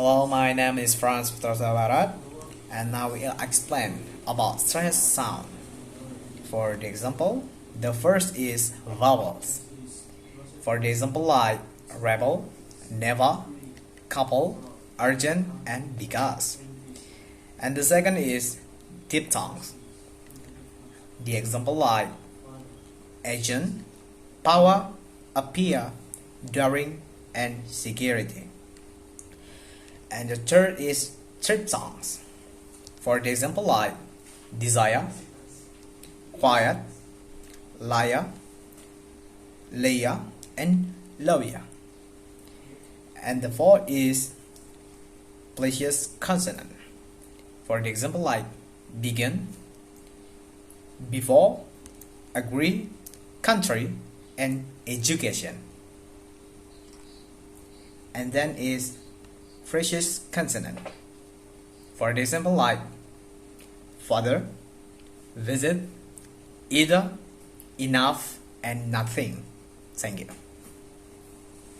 Hello, my name is Franz Barat, and now we'll explain about stress sound. For the example, the first is vowels. For the example like rebel, never, couple, urgent, and because. And the second is diphthongs. The example like agent, power, appear, during, and security. And the third is triphthongs. For the example like desire, quiet, liar, layer, and lawyer. And the fourth is placeous consonant. For the example like begin, before, agree, country, and education. And then is phrases consonant. For the example like father, visit, either, enough, and nothing. Thank you.